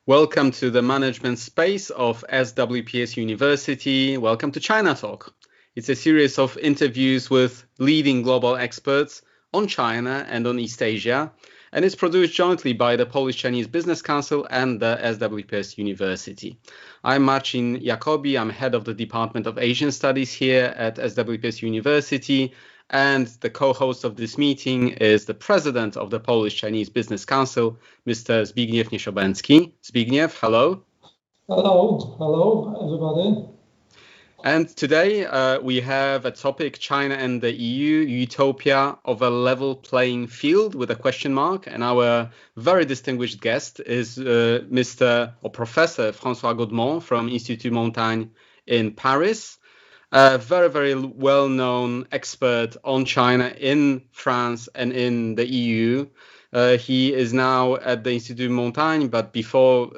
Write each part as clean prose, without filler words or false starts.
Welcome to the management space of SWPS University. Welcome to ChinaTalk. It's a series of interviews with leading global experts on China and on East Asia, and it's produced jointly by the Polish-Chinese Business Council and the SWPS University. I'm Marcin Jacoby. I'm head of the Department of Asian Studies here at SWPS University, and the co-host of this meeting is the president of the Polish-Chinese Business Council, Mr. Zbigniew Niesiobędzki. Zbigniew, hello. Hello, everybody. And today we have a topic, China and the EU, utopia of a level playing field with a question mark. And our very distinguished guest is Professor François Godement from Institut Montaigne in Paris. A very, very well-known expert on China in France and in the EU. He is now at the Institut Montaigne, but before,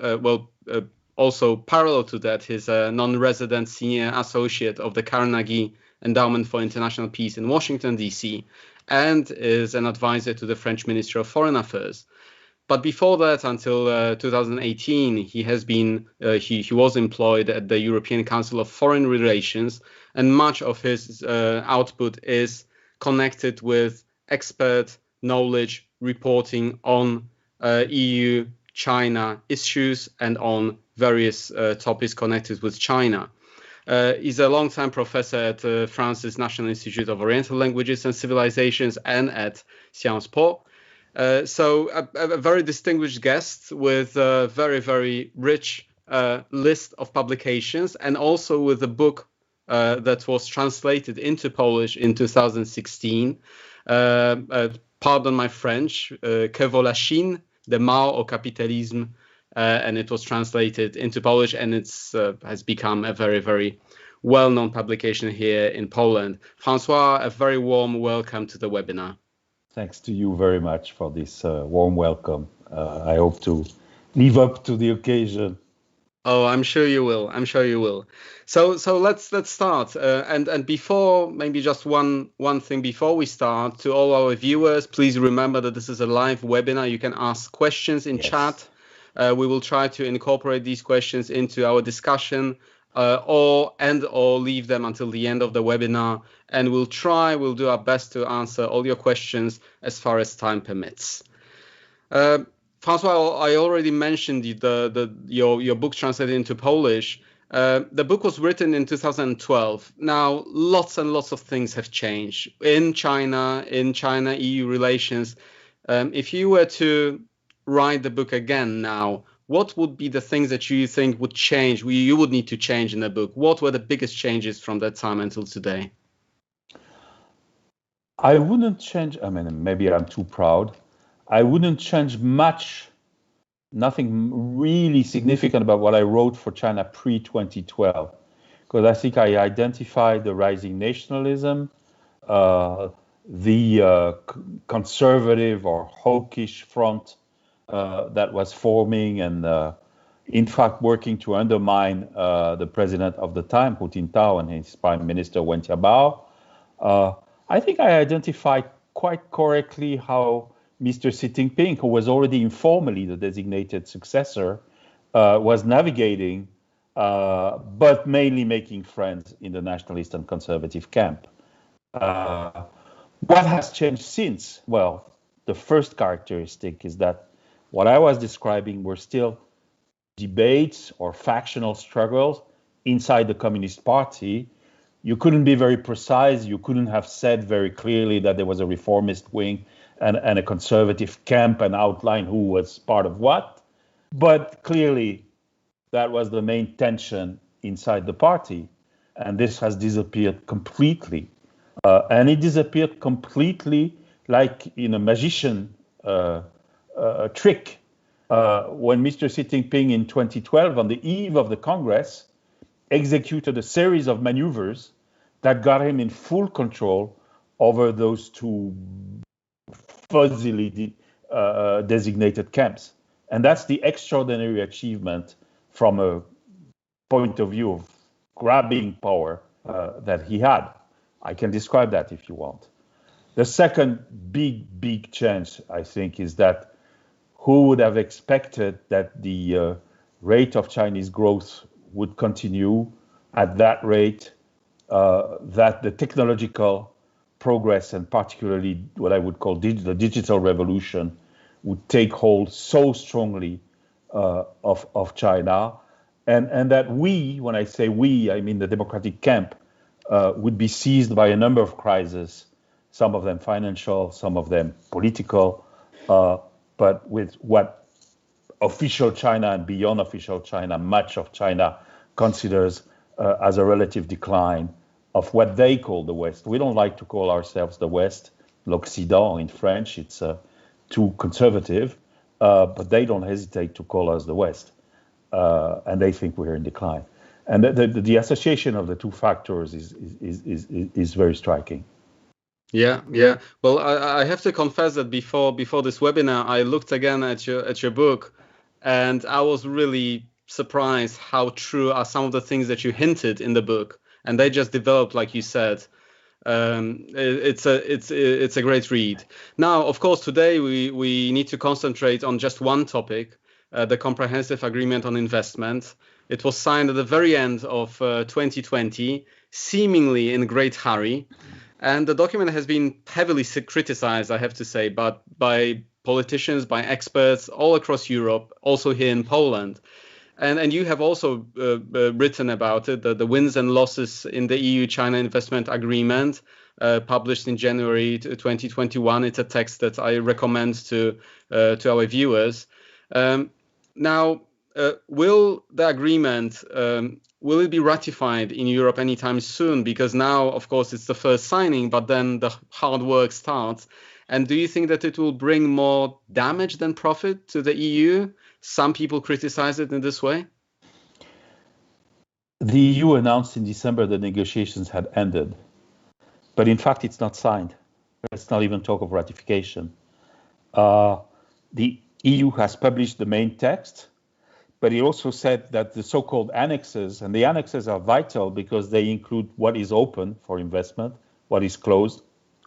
also parallel to that, he's a non-resident senior associate of the Carnegie Endowment for International Peace in Washington, D.C., and is an advisor to the French Ministry of Foreign Affairs. But before that, until 2018, he was employed at the European Council of Foreign Relations, and much of his output is connected with expert knowledge reporting on EU-China issues and on various topics connected with China. He's a longtime professor at France's National Institute of Oriental Languages and Civilizations and at Sciences Po. So a very distinguished guest with a very, very rich list of publications, and also with a book that was translated into Polish in 2016. Pardon my French, Que vaut la Chine, de Mao au capitalisme, and it was translated into Polish, and it's has become a very, very well-known publication here in Poland. François, a very warm welcome to the webinar. Thanks to you very much for this warm welcome. I hope to live up to the occasion. Oh, I'm sure you will. I'm sure you will. So let's start. And before, maybe just one thing before we start, to all our viewers, please remember that this is a live webinar. You can ask questions in chat. We will try to incorporate these questions into our discussion, or leave them until the end of the webinar, and we'll do our best to answer all your questions as far as time permits. François, I already mentioned your book translated into Polish. The book was written in 2012. Now, lots and lots of things have changed in China-EU relations. If you were to write the book again now, what would be the things that you think would change, you would need to change in the book? What were the biggest changes from that time until today? I wouldn't change, maybe I'm too proud. I wouldn't change much, nothing really significant about what I wrote for China pre-2012, because I think I identified the rising nationalism, the conservative or hawkish front that was forming and, in fact, working to undermine the president of the time, Hu Jintao, and his prime minister, Wen Jiabao. I think I identified quite correctly how Mr. Xi Jinping, who was already informally the designated successor, was navigating, but mainly making friends in the nationalist and conservative camp. What has changed since? Well, the first characteristic is that what I was describing were still debates or factional struggles inside the Communist Party. You couldn't be very precise. You couldn't have said very clearly that there was a reformist wing and a conservative camp and outline who was part of what. But clearly, that was the main tension inside the party. And this has disappeared completely. And it disappeared completely like in a magician trick. When Mr. Xi Jinping in 2012, on the eve of the Congress, executed a series of maneuvers that got him in full control over those two fuzzily designated camps. And that's the extraordinary achievement from a point of view of grabbing power that he had. I can describe that if you want. The second big change, I think, is that who would have expected that the rate of Chinese growth would continue at that rate, that the technological progress, and particularly what I would call the digital revolution, would take hold so strongly of China, and that we, when I say we, I mean the democratic camp, would be seized by a number of crises, some of them financial, some of them political, but with what official China and beyond official China, much of China considers as a relative decline of what they call the West. We don't like to call ourselves the West, l'Occident in French. It's too conservative, but they don't hesitate to call us the West, and they think we're in decline. And the association of the two factors is very striking. Yeah. Well, I have to confess that before this webinar, I looked again at your book, and I was really surprised how true are some of the things that you hinted in the book, and they just developed, like you said. It's a great read. Now, of course, today we need to concentrate on just one topic, the Comprehensive Agreement on Investment. It was signed at the very end of 2020, seemingly in great hurry. And the document has been heavily criticized, I have to say, but by politicians, by experts all across Europe, also here in Poland. And you have also written about it, the wins and losses in the EU-China Investment Agreement, published in January 2021. It's a text that I recommend to our viewers. Now, will the agreement, will it be ratified in Europe anytime soon? Because now, of course, it's the first signing, but then the hard work starts. And do you think that it will bring more damage than profit to the EU? Some people criticize it in this way. The EU announced in December that negotiations had ended, but in fact, it's not signed. Let's not even talk of ratification. The EU has published the main text, but it also said that the so-called annexes, and the annexes are vital because they include what is open for investment, what is closed,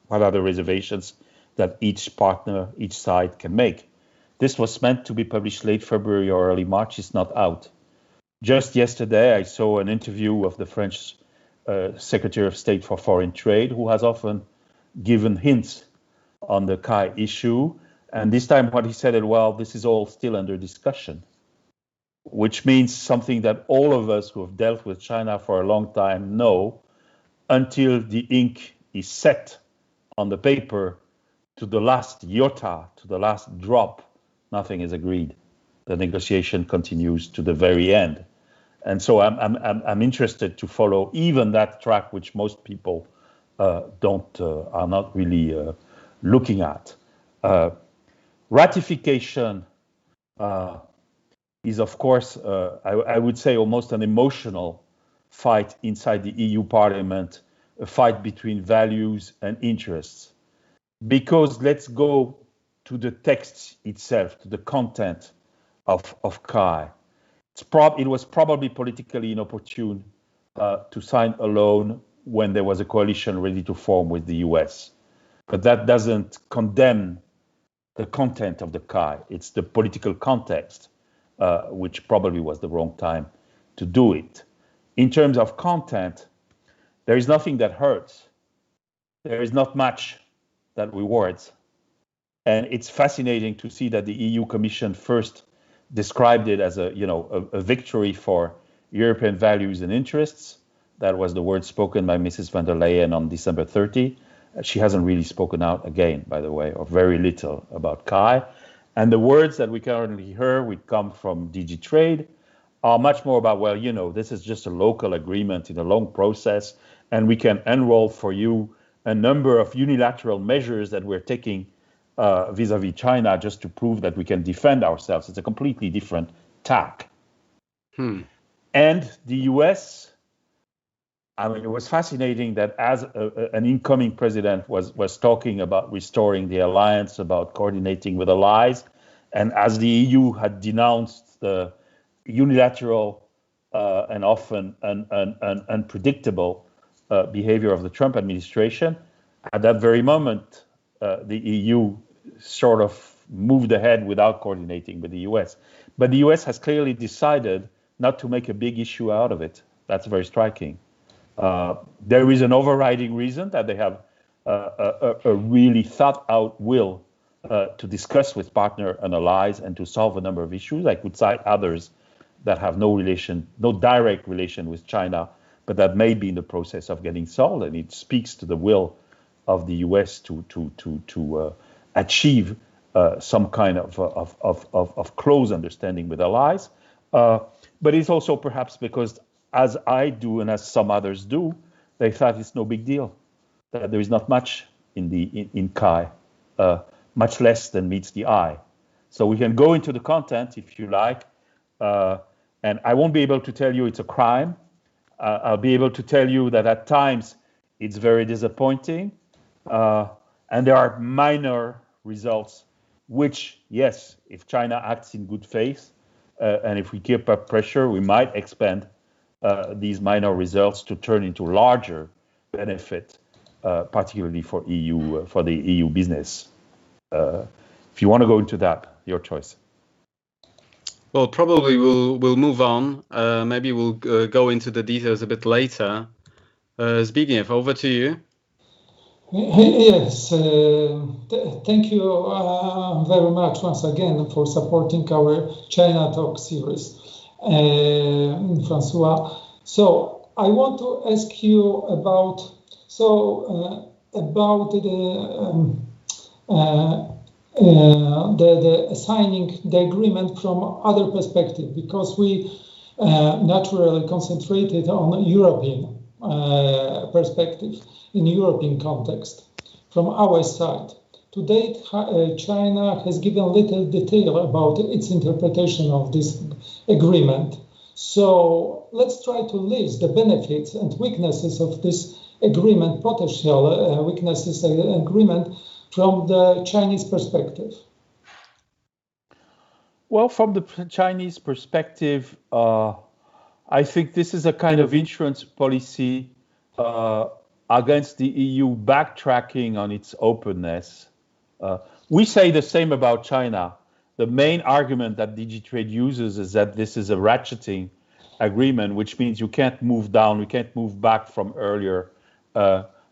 what are the reservations that each partner, each side can make. This was meant to be published late February or early March. It's not out. Just yesterday, I saw an interview of the French Secretary of State for Foreign Trade, who has often given hints on the CAI issue. And this time what he said, well, this is all still under discussion, which means something that all of us who have dealt with China for a long time know. Until the ink is set on the paper to the last iota, to the last drop, nothing is agreed. The negotiation continues to the very end. And so I'm interested to follow even that track, which most people are not really looking at. Ratification is, of course, I would say almost an emotional fight inside the EU Parliament, a fight between values and interests. Because let's go to the text itself, to the content of CAI. It was probably politically inopportune to sign alone when there was a coalition ready to form with the US. But that doesn't condemn the content of the CAI. It's the political context, which probably was the wrong time to do it. In terms of content, there is nothing that hurts. There is not much that rewards. And it's fascinating to see that the EU Commission first described it as a victory for European values and interests. That was the word spoken by Mrs. von der Leyen on December 30. She hasn't really spoken out again, by the way, or very little about CAI. And the words that we currently hear, which come from DG Trade, are much more about, this is just a local agreement in a long process, and we can enroll for you a number of unilateral measures that we're taking vis-a-vis China just to prove that we can defend ourselves. It's a completely different tack. And the US, it was fascinating that as an incoming president was talking about restoring the alliance, about coordinating with allies, and as the EU had denounced the unilateral and often unpredictable behavior of the Trump administration, at that very moment, the EU sort of moved ahead without coordinating with the US. But the US has clearly decided not to make a big issue out of it. That's very striking. There is an overriding reason that they have a really thought out will to discuss with partner and allies and to solve a number of issues. I could cite others that have no direct relation with China, but that may be in the process of getting solved. And it speaks to the will of the US to achieve some kind of close understanding with allies. But it's also perhaps because, as I do and as some others do, they thought it's no big deal. That there is not much in CAI, much less than meets the eye. So we can go into the content if you like, and I won't be able to tell you it's a crime. I'll be able to tell you that at times it's very disappointing, and there are minor results, which, yes, if China acts in good faith, and if we keep up pressure, we might expand these minor results to turn into larger benefit, particularly for the EU business. If you want to go into that, your choice. Well, probably we'll move on. Maybe we'll go into the details a bit later. Zbigniew, over to you. Yes, thank you very much once again for supporting our ChinaTalk series, François. So I want to ask you about the assigning the agreement from other perspective, because we naturally concentrated on European perspective in European context. From our side, to date, China has given little detail about its interpretation of this agreement. So let's try to list the benefits and weaknesses of this agreement, potential weaknesses agreement, from the Chinese perspective. Well, from the Chinese perspective, I think this is a kind of insurance policy against the EU backtracking on its openness. We say the same about China. The main argument that Digitrade uses is that this is a ratcheting agreement, which means you can't move down, you can't move back from earlier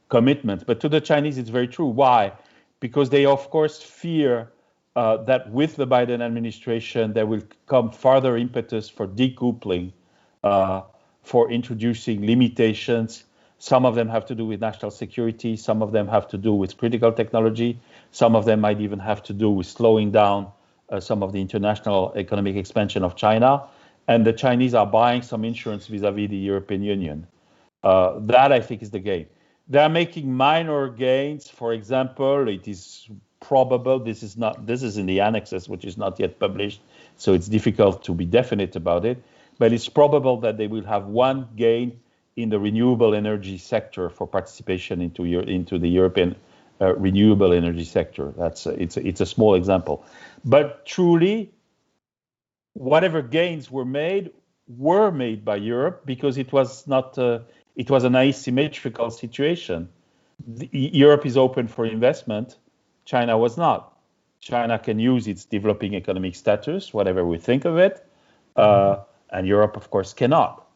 commitments. But to the Chinese, it's very true. Why? Because they, of course, fear that with the Biden administration, there will come further impetus for decoupling, for introducing limitations. Some of them have to do with national security. Some of them have to do with critical technology. Some of them might even have to do with slowing down some of the international economic expansion of China. And the Chinese are buying some insurance vis-a-vis the European Union. That, I think, is the game. They are making minor gains. For example, it is probable, this is in the annexes, which is not yet published, so it's difficult to be definite about it, but it's probable that they will have one gain in the renewable energy sector for participation into the European renewable energy sector. It's a small example. But truly, whatever gains were made by Europe, because it was an asymmetrical situation. Europe is open for investment. China was not. China can use its developing economic status, whatever we think of it, and Europe, of course, cannot.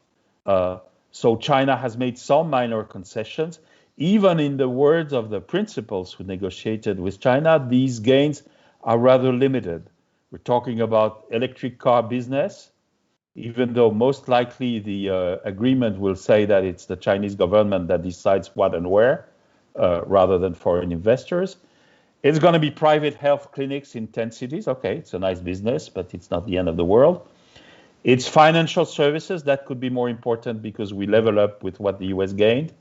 So China has made some minor concessions. Even in the words of the principals who negotiated with China, these gains are rather limited. We're talking about electric car business, even though most likely the agreement will say that it's the Chinese government that decides what and where, rather than foreign investors. It's going to be private health clinics in 10 cities. Okay, it's a nice business, but it's not the end of the world. It's financial services that could be more important because we level up with what the US gained,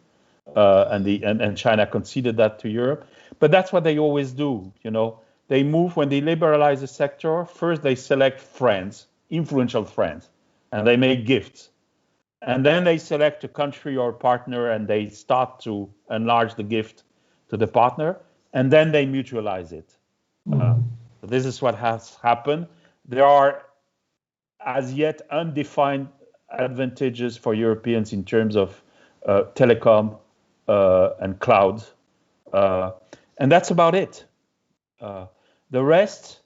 and China conceded that to Europe. But that's what they always do. They move when they liberalize a sector. First, they select friends, influential friends, and they make gifts. And then they select a country or partner and they start to enlarge the gift to the partner, and then they mutualize it. This is what has happened. There are as yet undefined advantages for Europeans in terms of telecom and cloud. And that's about it. The rest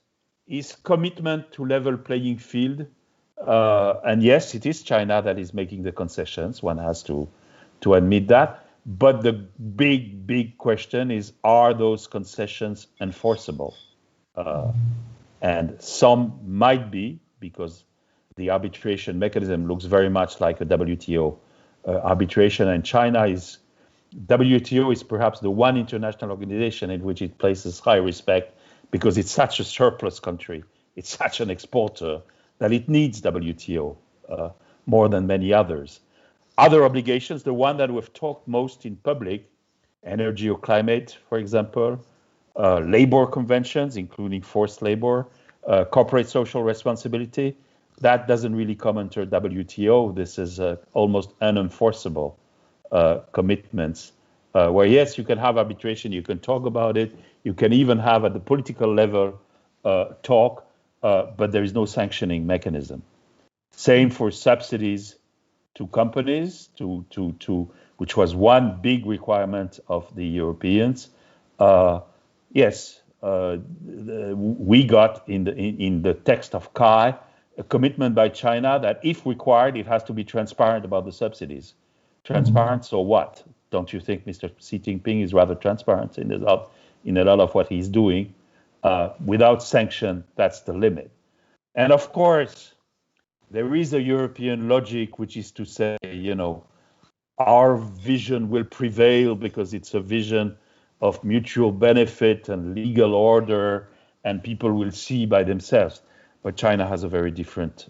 is commitment to level playing field. And yes, it is China that is making the concessions. One has to admit that. But the big question is, are those concessions enforceable? And some might be, because the arbitration mechanism looks very much like a WTO arbitration, and WTO is perhaps the one international organization in which it places high respect, because it's such a surplus country, it's such an exporter, that it needs WTO more than many others. Other obligations, the one that we've talked most in public, energy or climate, for example, labor conventions, including forced labor, corporate social responsibility, that doesn't really come under WTO. This is almost unenforceable commitments, where yes, you can have arbitration, you can talk about it, you can even have at the political level talk, but there is no sanctioning mechanism. Same for subsidies to companies, which was one big requirement of the Europeans. Yes, we got in the text of CAI a commitment by China that if required, it has to be transparent about the subsidies. Transparent, so what? Don't you think Mr. Xi Jinping is rather transparent in a lot of what he's doing? Without sanction, that's the limit. And of course, there is a European logic, which is to say, our vision will prevail because it's a vision of mutual benefit and legal order, and people will see by themselves. But China has a very different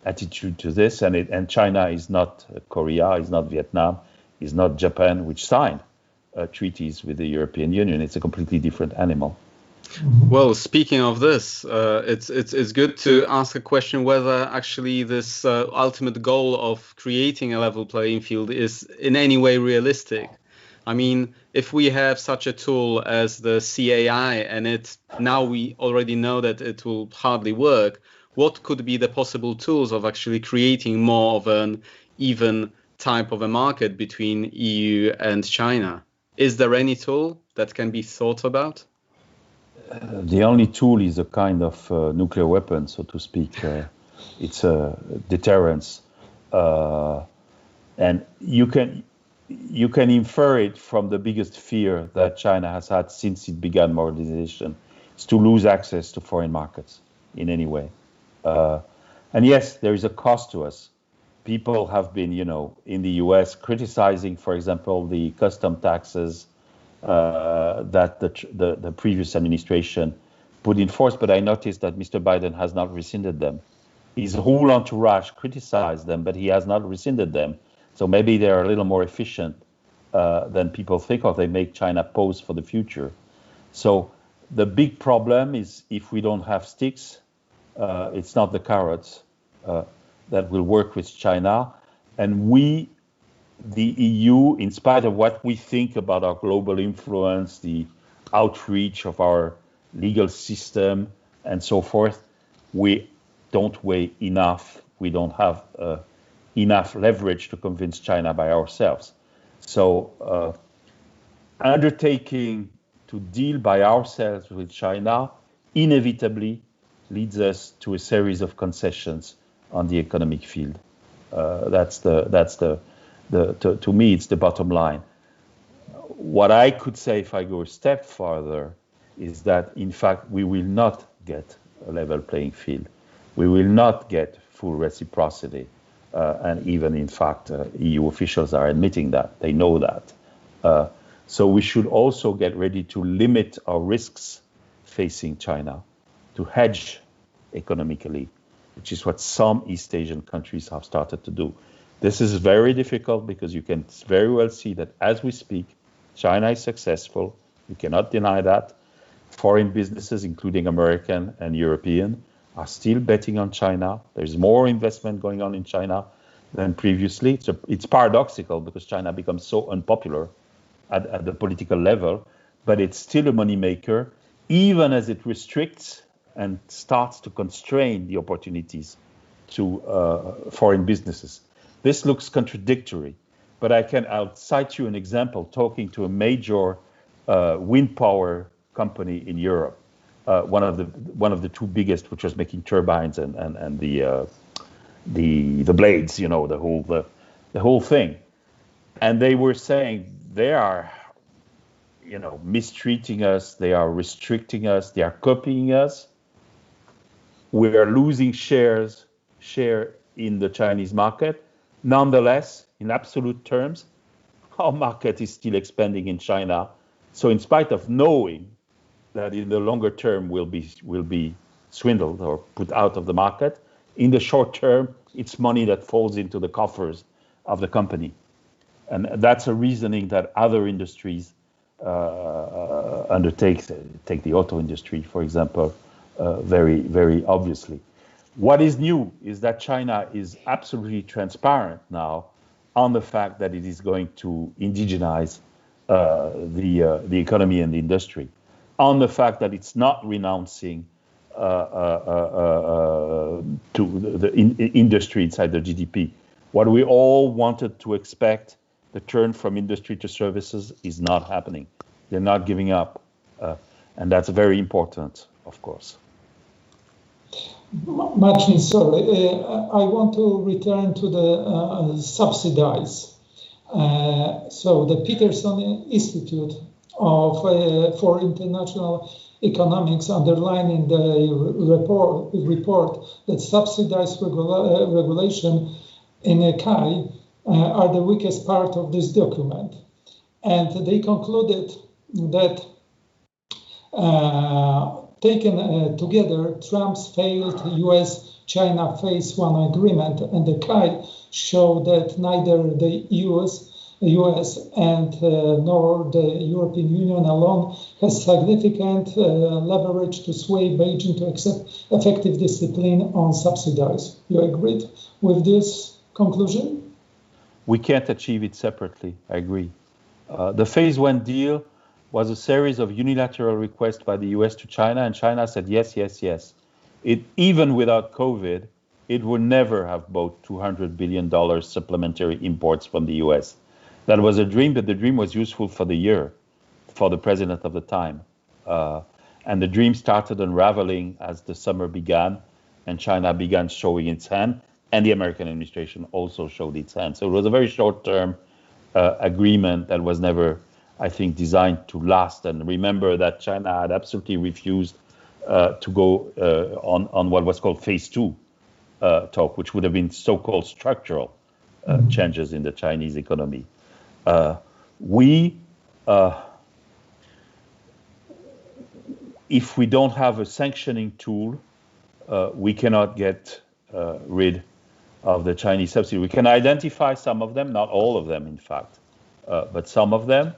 attitude to this, and China is not Korea, is not Vietnam, is not Japan, which signed treaties with the European Union. It's a completely different animal. Well, speaking of this, it's good to ask a question whether actually this ultimate goal of creating a level playing field is in any way realistic. I mean, if we have such a tool as the CAI, and now we already know that it will hardly work, what could be the possible tools of actually creating more of an even type of a market between EU and China? Is there any tool that can be thought about? The only tool is a kind of nuclear weapon, so to speak. It's a deterrence, and you can infer it from the biggest fear that China has had since it began modernization, is to lose access to foreign markets in any way. And yes, there is a cost to us. People have been, in the US criticizing, for example, the custom taxes that the previous administration put in force, but I noticed that Mr. Biden has not rescinded them. His whole entourage criticized them, but he has not rescinded them. So maybe they're a little more efficient than people think, or they make China pose for the future. So the big problem is if we don't have sticks, it's not the carrots that will work with China. And we, the EU, in spite of what we think about our global influence, the outreach of our legal system and so forth, we don't weigh enough. We don't have enough leverage to convince China by ourselves. So undertaking to deal by ourselves with China inevitably leads us to a series of concessions on the economic field. To me, it's the bottom line. What I could say, if I go a step further, is that in fact we will not get a level playing field. We will not get full reciprocity. And even, in fact, EU officials are admitting that. They know that. So we should also get ready to limit our risks facing China, to hedge economically, which is what some East Asian countries have started to do. This is very difficult because you can very well see that as we speak, China is successful. You cannot deny that. Foreign businesses, including American and European, are still betting on China. There's more investment going on in China than previously. It's paradoxical because China becomes so unpopular at the political level, but it's still a moneymaker, even as it restricts and starts to constrain the opportunities to foreign businesses. This looks contradictory, but I'll cite you an example talking to a major wind power company in Europe. one of the two biggest, which was making turbines and the blades, the whole thing. And they were saying they are, mistreating us, they are restricting us, they are copying us. We are losing share in the Chinese market. Nonetheless, in absolute terms, our market is still expanding in China. So in spite of knowing that in the longer term will be swindled or put out of the market, in the short term, it's money that falls into the coffers of the company. And that's a reasoning that other industries undertake. Take the auto industry, for example, very, very obviously. What is new is that China is absolutely transparent now on the fact that it is going to indigenize the economy and the industry, on the fact that it's not renouncing to the industry inside the GDP. What we all wanted to expect, the turn from industry to services, is not happening. They're not giving up. And that's very important, of course. Marcin, sorry, I want to return to the subsidies. So the Peterson Institute for International Economics underlined in the report that subsidized regulation in CAI are the weakest part of this document. And they concluded that taken together, Trump's failed US-China Phase 1 agreement and the CAI show that neither the US and nor the European Union alone has significant leverage to sway Beijing to accept effective discipline on subsidies. You agreed with this conclusion? We can't achieve it separately, I agree. The Phase 1 deal was a series of unilateral requests by the US to China, and China said yes, yes, yes. Even without COVID, it would never have bought $200 billion supplementary imports from the US. That was a dream, but the dream was useful for the year, for the president of the time. And the dream started unraveling as the summer began, and China began showing its hand, and the American administration also showed its hand. So it was a very short-term agreement that was never, I think, designed to last. And remember that China had absolutely refused to go on what was called Phase 2 talk, which would have been so-called structural changes in the Chinese economy. If we don't have a sanctioning tool, we cannot get rid of the Chinese subsidy. We can identify some of them, not all of them, in fact, but some of them.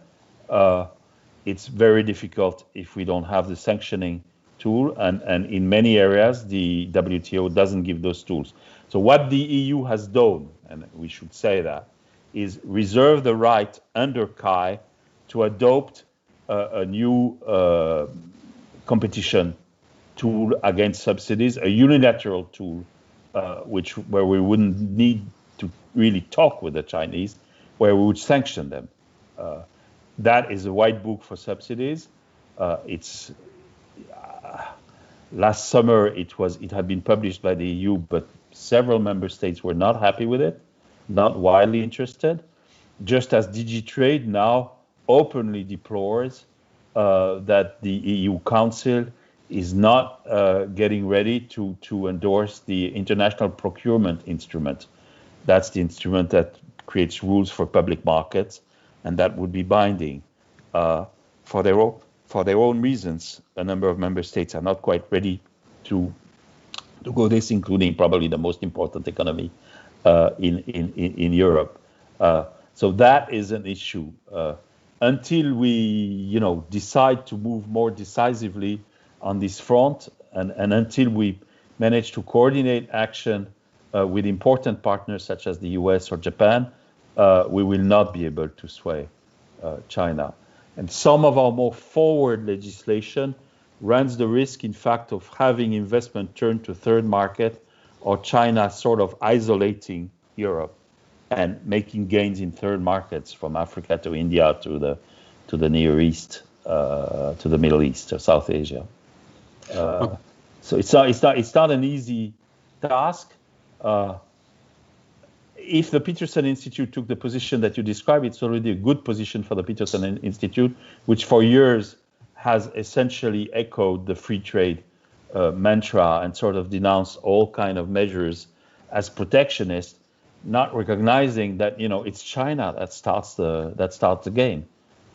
It's very difficult if we don't have the sanctioning tool, and in many areas, the WTO doesn't give those tools. So what the EU has done, and we should say that, is reserve the right under CAI to adopt a new competition tool against subsidies, a unilateral tool, where we wouldn't need to really talk with the Chinese, where we would sanction them. That is a white book for subsidies. Last summer it had been published by the EU, but several member states were not happy with it, not widely interested. Just as DG Trade now openly deplores that the EU Council is not getting ready to endorse the international procurement instrument. That's the instrument that creates rules for public markets, and that would be binding. For their own reasons, a number of member states are not quite ready to go this, including probably the most important economy in Europe. So that is an issue. Until we, decide to move more decisively on this front, and until we manage to coordinate action with important partners such as the US or Japan, we will not be able to sway China. And some of our more forward legislation runs the risk, in fact, of having investment turn to third market, or China sort of isolating Europe and making gains in third markets from Africa to India to the Near East, to the Middle East or South Asia. So it's not an easy task. If the Peterson Institute took the position that you described, it's already a good position for the Peterson Institute, which for years has essentially echoed the free trade mantra and sort of denounced all kind of measures as protectionist, not recognizing that it's China that starts the game.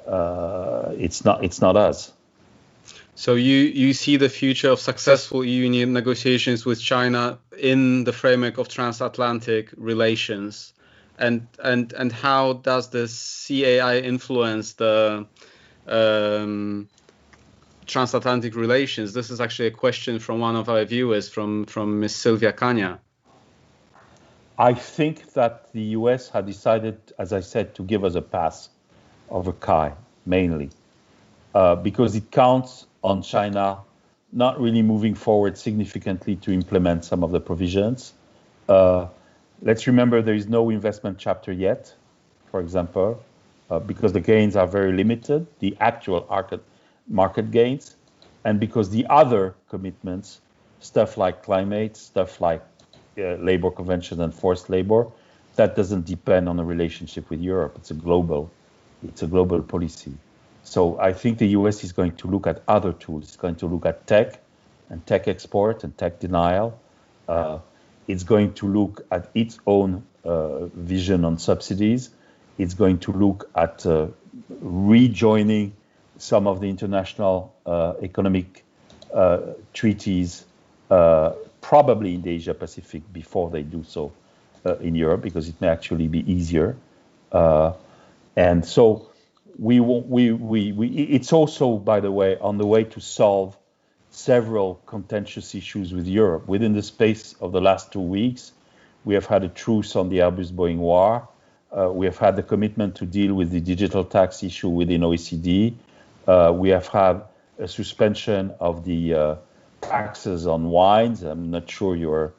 It's not us. So you see the future of successful EU negotiations with China in the framework of transatlantic relations, and how does the CAI influence the transatlantic relations? This is actually a question from one of our viewers, from Ms. Sylvia Kania. I think that the US had decided, as I said, to give us a pass over CAI, mainly, because it counts on China not really moving forward significantly to implement some of the provisions. Let's remember there is no investment chapter yet, for example, because the gains are very limited, the actual market gains, and because the other commitments, stuff like climate, stuff like labor conventions and forced labor, that doesn't depend on a relationship with Europe. It's a global policy. So I think the US is going to look at other tools. It's going to look at tech and tech export and tech denial. It's going to look at its own vision on subsidies. It's going to look at rejoining some of the international economic treaties, probably in the Asia Pacific before they do so in Europe, because it may actually be easier. And so it's also, by the way, on the way to solve several contentious issues with Europe. Within the space of the last 2 weeks, we have had a truce on the Airbus-Boeing war. We have had the commitment to deal with the digital tax issue within OECD. We have had a suspension of the taxes on wines. I'm not sure you're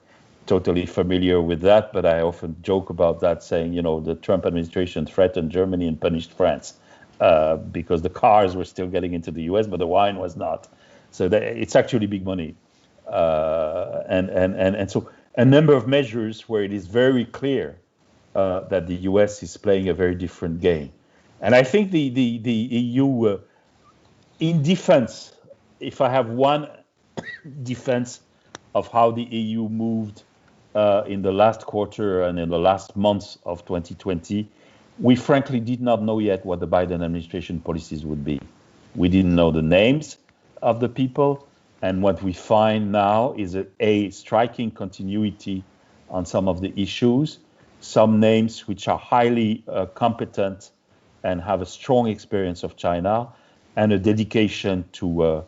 totally familiar with that, but I often joke about that, saying, the Trump administration threatened Germany and punished France because the cars were still getting into the US, but the wine was not. So it's actually big money. And so a number of measures where it is very clear that the US is playing a very different game. And I think the EU, in defense, if I have one defense of how the EU moved in the last quarter and in the last months of 2020, we frankly did not know yet what the Biden administration policies would be. We didn't know the names of the people. And what we find now is a striking continuity on some of the issues, some names which are highly competent and have a strong experience of China, and a dedication to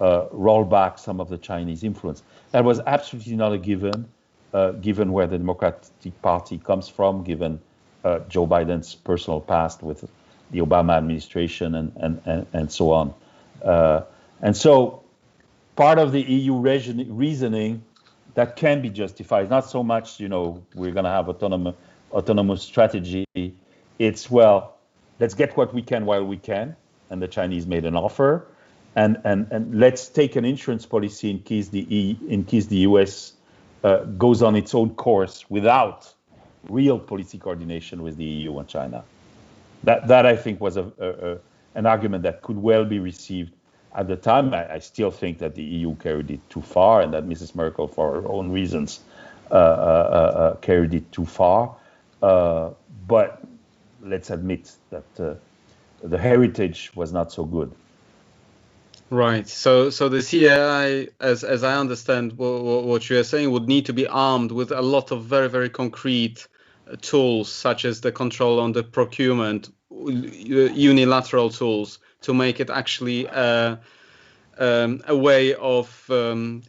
roll back some of the Chinese influence. That was absolutely not a given where the Democratic Party comes from, given Joe Biden's personal past with the Obama administration and so on. And so part of the EU reasoning that can be justified, not so much, we're going to have autonomous strategy. It's, well, let's get what we can while we can. And the Chinese made an offer. And let's take an insurance policy in case the US goes on its own course without real policy coordination with the EU and China. That I think was an argument that could well be received at the time. I still think that the EU carried it too far, and that Mrs. Merkel, for her own reasons, carried it too far. But let's admit that the heritage was not so good. Right. So the CAI, as I understand what you are saying, would need to be armed with a lot of very, very concrete tools, such as the control on the procurement, unilateral tools, to make it actually a way of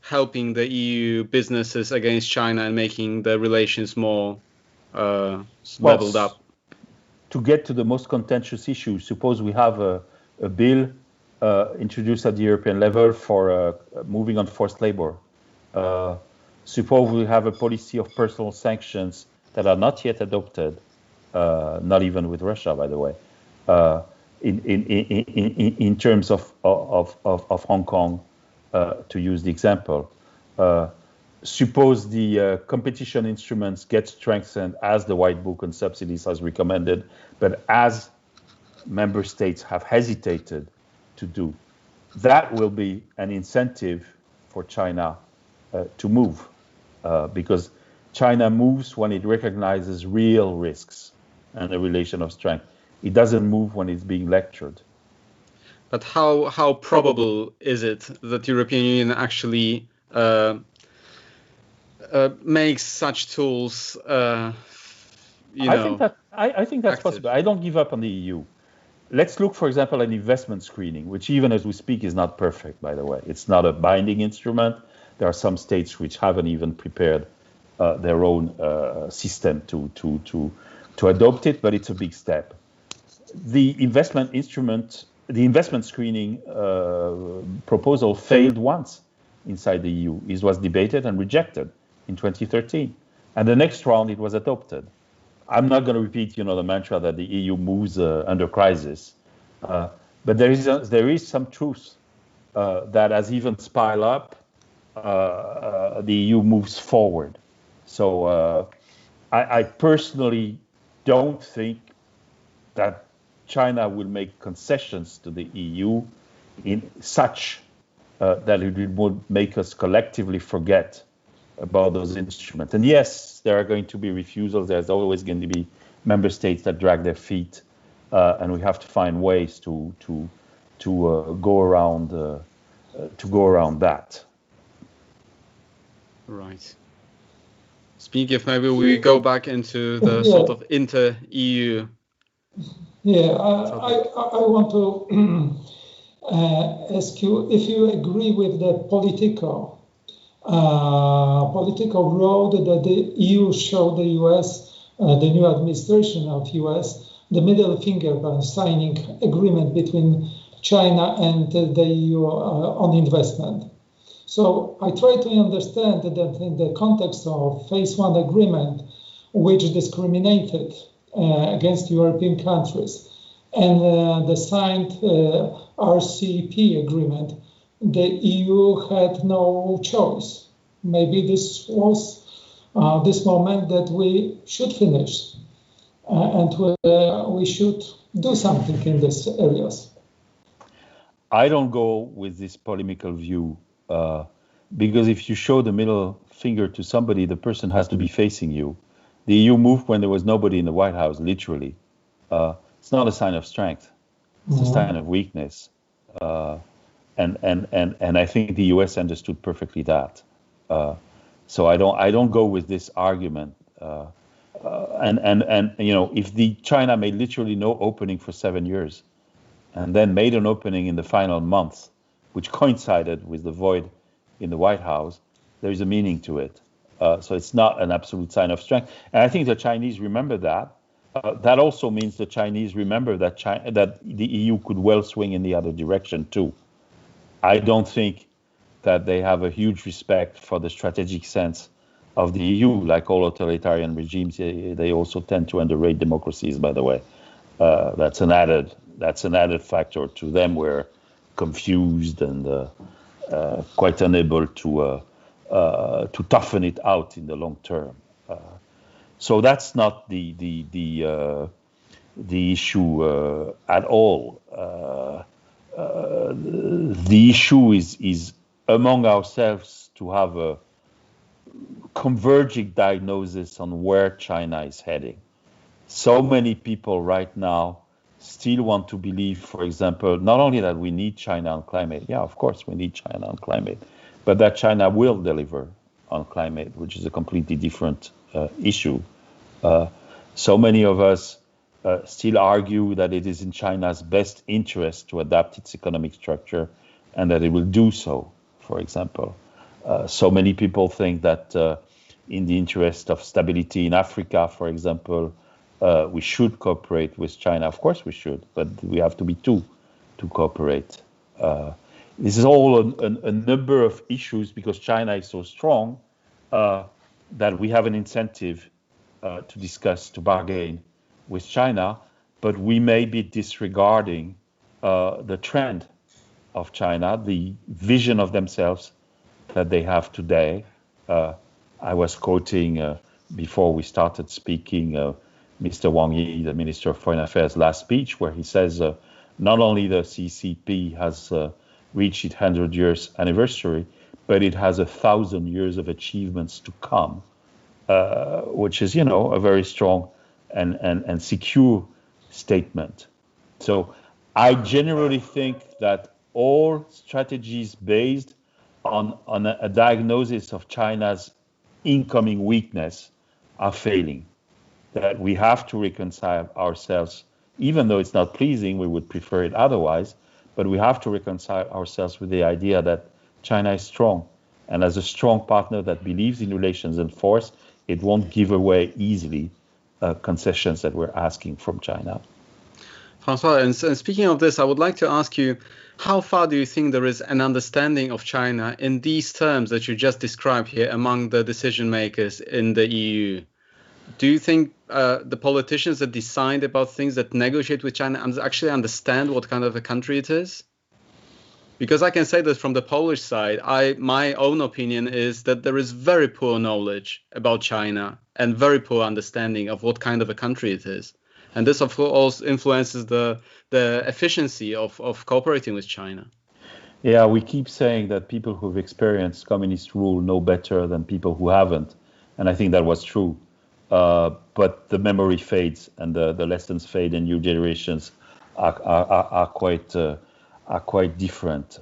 helping the EU businesses against China and making the relations more leveled up. To get to the most contentious issue, suppose we have a bill introduced at the European level for moving on forced labor. Suppose we have a policy of personal sanctions that are not yet adopted, not even with Russia, by the way, in terms of Hong Kong to use the example. Suppose the competition instruments get strengthened as the White Book on subsidies has recommended, but as member states have hesitated to do. That will be an incentive for China to move, because China moves when it recognizes real risks and a relation of strength. It doesn't move when it's being lectured. But how probable is it that the European Union actually makes such tools? I think that's possible. I don't give up on the EU. Let's look, for example, at investment screening, which even as we speak is not perfect, by the way. It's not a binding instrument. There are some states which haven't even prepared their own system to adopt it, but it's a big step. The investment screening proposal failed once inside the EU. It was debated and rejected in 2013. And the next round, it was adopted. I'm not going to repeat, the mantra that the EU moves under crisis, but there is some truth that as events pile up, the EU moves forward. So I personally don't think that China will make concessions to the EU in such that it would make us collectively forget about those instruments. And yes, there are going to be refusals. There's always going to be member states that drag their feet, and we have to find ways to go around that. Right. Zbigniew, maybe we go back into the sort of inter-EU. Yeah, I want to ask you if you agree with the political road that the EU showed the US, the new administration of US, the middle finger by signing agreement between China and the EU on investment. So I try to understand that in the context of Phase 1 agreement, which discriminated against European countries, and the signed RCEP agreement, the EU had no choice. Maybe this was this moment that we should finish and we should do something in these areas. I don't go with this polemical view because if you show the middle finger to somebody, the person has to be facing you. The EU moved when there was nobody in the White House, literally. It's not a sign of strength. It's a sign of weakness. And I think the US understood perfectly that. So I don't go with this argument. If the China made literally no opening for 7 years, and then made an opening in the final month, which coincided with the void in the White House, there is a meaning to it. So it's not an absolute sign of strength. And I think the Chinese remember that. That also means the Chinese remember that the EU could well swing in the other direction too. I don't think that they have a huge respect for the strategic sense of the EU. Like all authoritarian regimes, they also tend to underrate democracies, by the way. That's an added factor to them. We're confused and quite unable to toughen it out in the long term. So that's not the issue at all. The issue is among ourselves to have a converging diagnosis on where China is heading. So many people right now still want to believe, for example, not only that we need China on climate. Yeah, of course we need China on climate, but that China will deliver on climate, which is a completely different issue. So many of us still argue that it is in China's best interest to adapt its economic structure and that it will do so, for example. So many people think that in the interest of stability in Africa, for example, we should cooperate with China. Of course we should, but we have to be two to cooperate. This is all a number of issues because China is so strong that we have an incentive to discuss, to bargain with China, but we may be disregarding the trend of China, the vision of themselves that they have today. I was quoting before we started speaking Mr. Wang Yi, the Minister of Foreign Affairs, last speech, where he says not only the CCP has reached its 100 years anniversary, but it has 1,000 years of achievements to come, which is, a very strong and secure statement. So I generally think that all strategies based on a diagnosis of China's incoming weakness are failing. That we have to reconcile ourselves, even though it's not pleasing, we would prefer it otherwise, but we have to reconcile ourselves with the idea that China is strong. And as a strong partner that believes in relations and force, it won't give away easily concessions that we're asking from China. Francois, and speaking of this, I would like to ask you, how far do you think there is an understanding of China in these terms that you just described here among the decision makers in the EU? Do you think the politicians that decide about things, that negotiate with China, actually understand what kind of a country it is? Because I can say that from the Polish side, my own opinion is that there is very poor knowledge about China and very poor understanding of what kind of a country it is. And this, of course, influences the efficiency of cooperating with China. Yeah, we keep saying that people who've experienced communist rule know better than people who haven't. And I think that was true. But the memory fades and the lessons fade, and new generations are quite different.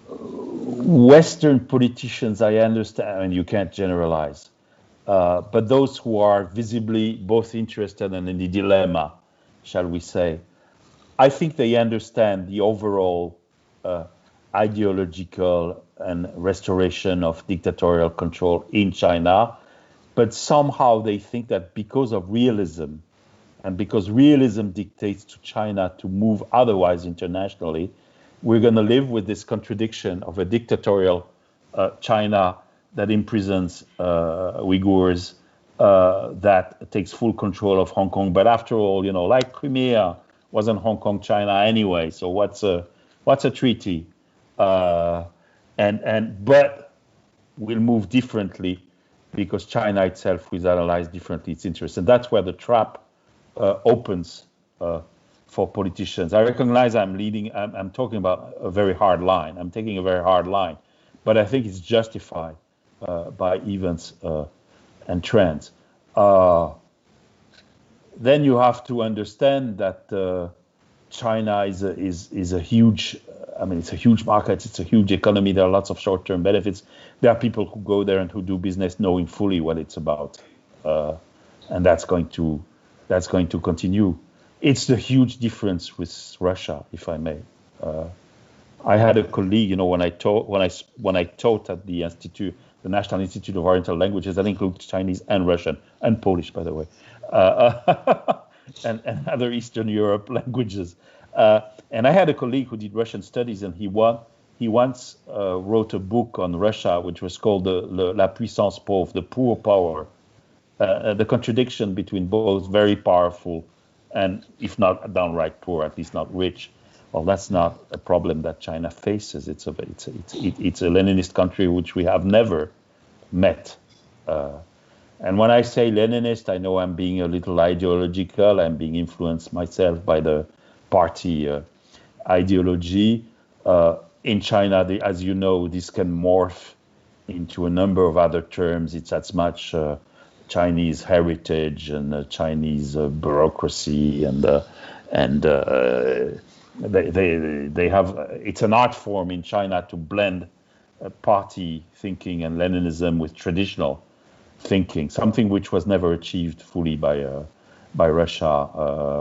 Western politicians, I understand, and you can't generalize, but those who are visibly both interested and in the dilemma, shall we say, I think they understand the overall ideological and restoration of dictatorial control in China, but somehow they think that because of realism, and because realism dictates to China to move otherwise internationally, we're going to live with this contradiction of a dictatorial China that imprisons Uyghurs, that takes full control of Hong Kong. But after all, like Crimea wasn't Hong Kong China anyway. So what's a treaty? But we'll move differently because China itself will analyze differently its interests, and that's where the trap opens for politicians. I recognize I'm talking about a very hard line. I'm taking a very hard line, but I think it's justified by events and trends. Then you have to understand that China is a huge. It's a huge market. It's a huge economy. There are lots of short-term benefits. There are people who go there and who do business knowing fully what it's about, and that's going to continue. It's the huge difference with Russia, if I may. I had a colleague, when I taught at the National Institute of Oriental Languages, that includes Chinese and Russian and Polish, by the way, and other Eastern Europe languages. And I had a colleague who did Russian studies, and he once wrote a book on Russia, which was called La Puissance Pauvre, the poor power, the contradiction between both very powerful and, if not downright poor, at least not rich. Well, that's not a problem that China faces. It's a Leninist country which we have never met. And when I say Leninist, I know I'm being a little ideological. I'm being influenced myself by the party ideology. In China, as you know, this can morph into a number of other terms. It's as much Chinese heritage and Chinese bureaucracy, and they have. It's an art form in China to blend party thinking and Leninism with traditional thinking, something which was never achieved fully by Russia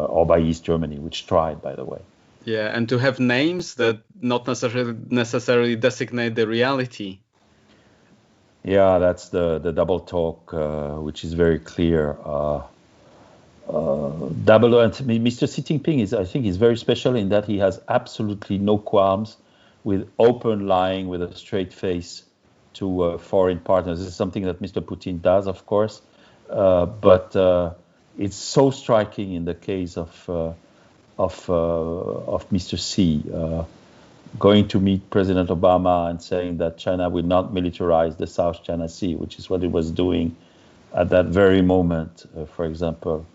or by East Germany, which tried, by the way. Yeah, and to have names that not necessarily designate the reality. Yeah, that's the double talk, which is very clear. Mr. Xi Jinping I think, is very special in that he has absolutely no qualms with open lying with a straight face to foreign partners. This is something that Mr. Putin does, of course, but it's so striking in the case of of Mr. Xi going to meet President Obama and saying that China will not militarize the South China Sea, which is what it was doing at that very moment. For example,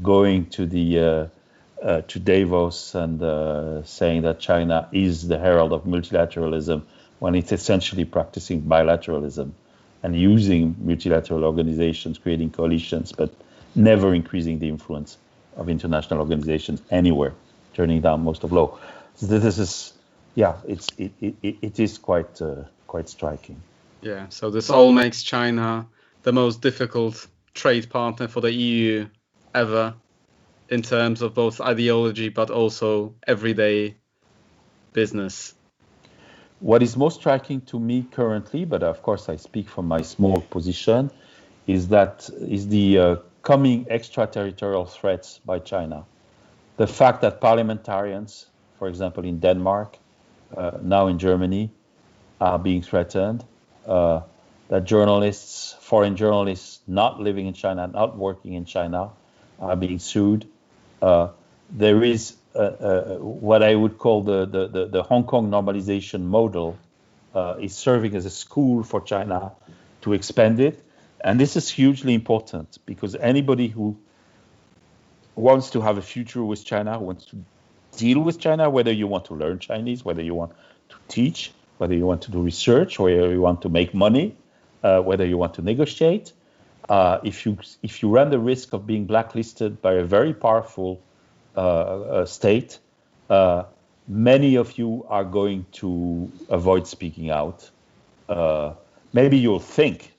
going to the to Davos and saying that China is the herald of multilateralism when it's essentially practicing bilateralism and using multilateral organizations, creating coalitions, but never increasing the influence of international organizations anywhere, turning down most of law. So this is, it is quite striking. Yeah. So this all makes China the most difficult trade partner for the EU ever, in terms of both ideology but also everyday business. What is most striking to me currently, but of course I speak from my small position, is the coming extraterritorial threats by China. The fact that parliamentarians, for example in Denmark, now in Germany, are being threatened, that journalists, foreign journalists not living in China, not working in China, are being sued. There is what I would call the Hong Kong normalization model is serving as a school for China to expand it. And this is hugely important because anybody who wants to have a future with China, wants to deal with China, whether you want to learn Chinese, whether you want to teach, whether you want to do research, whether you want to make money, whether you want to negotiate, if you run the risk of being blacklisted by a very powerful state, many of you are going to avoid speaking out. Maybe you'll think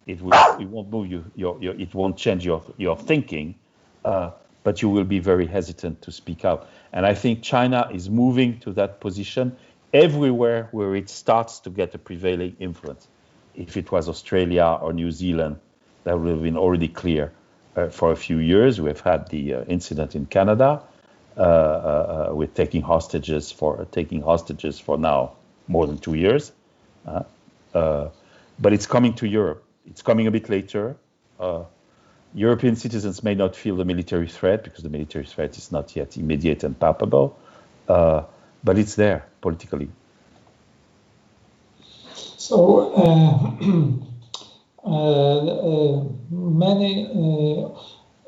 it won't move you, it won't change your thinking, but you will be very hesitant to speak out. And I think China is moving to that position everywhere where it starts to get a prevailing influence. If it was Australia or New Zealand, that would have been already clear for a few years. We've had the incident in Canada with taking hostages for now more than 2 years. But it's coming to Europe. It's coming a bit later. European citizens may not feel the military threat because the military threat is not yet immediate and palpable, but it's there politically. So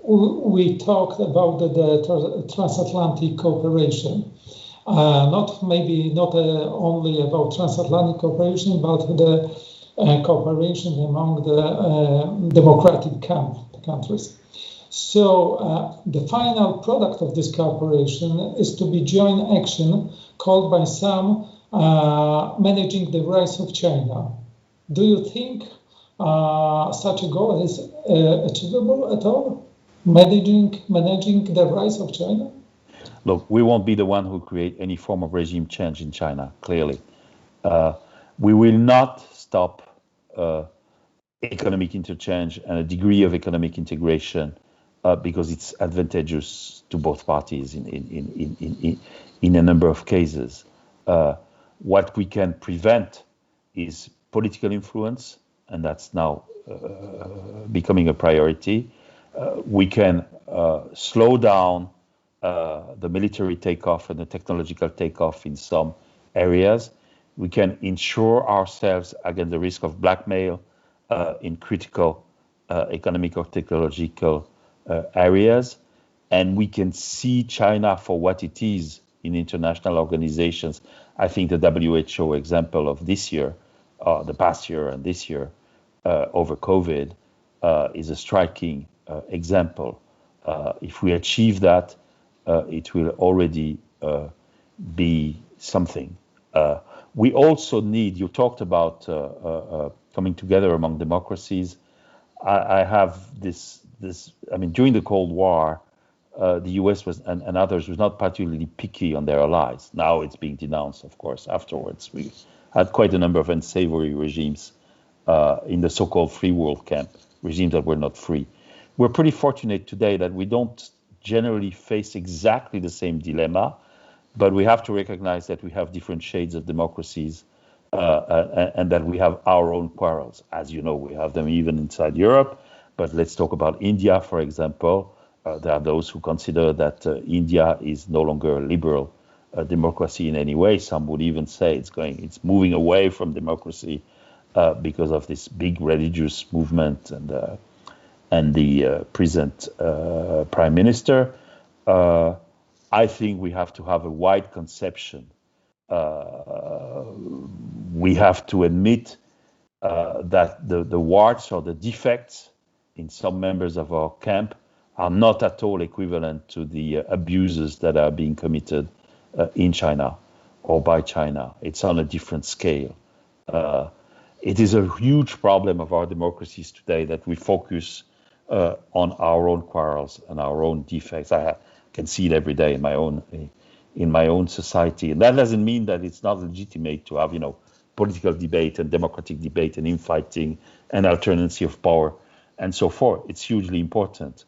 we talked about the transatlantic cooperation, not only about transatlantic cooperation, but the cooperation among the democratic countries. So the final product of this cooperation is to be joint action called by some managing the rise of China. Do you think such a goal is achievable at all? Managing the rise of China? Look, we won't be the one who create any form of regime change in China, clearly. We will not stop economic interchange and a degree of economic integration because it's advantageous to both parties in a number of cases. What we can prevent is political influence, and that's now becoming a priority. We can slow down the military takeoff and the technological takeoff in some areas. We can insure ourselves against the risk of blackmail in critical economic or technological areas. And we can see China for what it is in international organizations. I think the WHO example of this year, the past year and this year over COVID is a striking example. If we achieve that, it will already be something. We also need, you talked about coming together among democracies. I have this, I mean, during the Cold War, the US was and others was not particularly picky on their allies. Now it's being denounced, of course, afterwards. We had quite a number of unsavory regimes in the so-called free world camp, regimes that were not free. We're pretty fortunate today that we don't generally face exactly the same dilemma, but we have to recognize that we have different shades of democracies and that we have our own quarrels. As you know, we have them even inside Europe, but let's talk about India, for example. There are those who consider that India is no longer a liberal democracy in any way. Some would even say it's moving away from democracy because of this big religious movement and the present prime minister. I think we have to have a wide conception. We have to admit that the warts or the defects in some members of our camp are not at all equivalent to the abuses that are being committed in China or by China. It's on a different scale. It is a huge problem of our democracies today that we focus on our own quarrels and our own defects. I can see it every day in my own society, and that doesn't mean that it's not legitimate to have, political debate and democratic debate and infighting and alternancy of power and so forth. It's hugely important.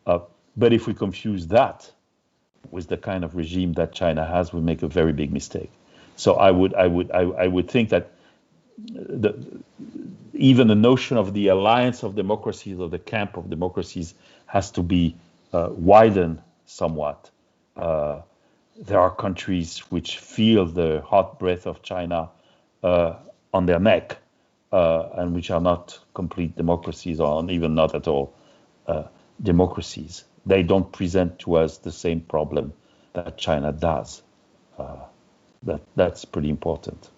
But if we confuse that with the kind of regime that China has, we make a very big mistake. So I would think that even the notion of the alliance of democracies or the camp of democracies has to be widened somewhat. There are countries which feel the hot breath of China on their neck and which are not complete democracies or even not at all democracies. They don't present to us the same problem that China does. That's pretty important.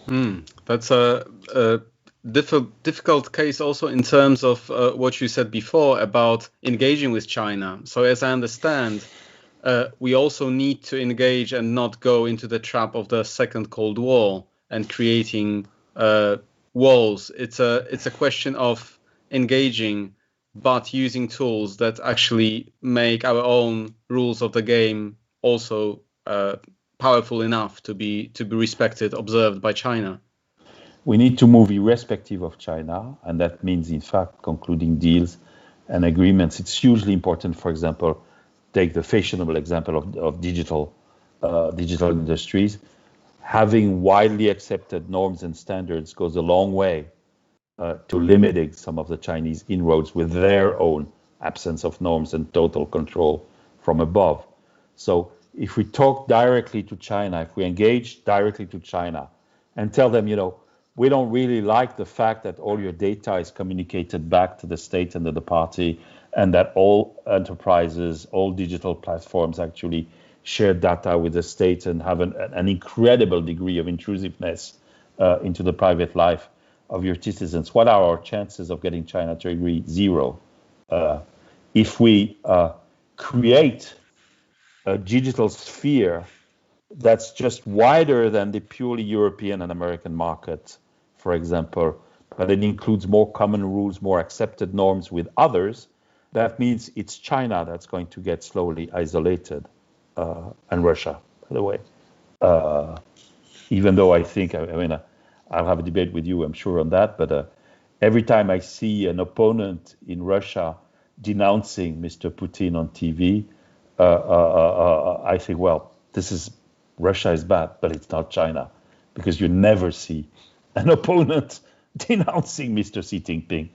That's a difficult case also in terms of what you said before about engaging with China. So as I understand, we also need to engage and not go into the trap of the Second Cold War and creating walls. It's a question of engaging, but using tools that actually make our own rules of the game also powerful enough to be respected, observed by China. We need to move irrespective of China, and that means, in fact, concluding deals and agreements. It's hugely important, for example, take the fashionable example of digital industries. Having widely accepted norms and standards goes a long way to limiting some of the Chinese inroads with their own absence of norms and total control from above. So if we talk directly to China, if we engage directly to China and tell them, we don't really like the fact that all your data is communicated back to the state and to the party, and that all enterprises, all digital platforms actually share data with the state and have an incredible degree of intrusiveness into the private life of your citizens. What are our chances of getting China to agree? Zero. If we create a digital sphere that's just wider than the purely European and American market, for example, but it includes more common rules, more accepted norms with others, that means it's China that's going to get slowly isolated, and Russia, by the way. Even though I think, I'll have a debate with you, I'm sure, on that, but every time I see an opponent in Russia denouncing Mr. Putin on TV, I think, well, Russia is bad, but it's not China, because you never see an opponent denouncing Mr. Xi Jinping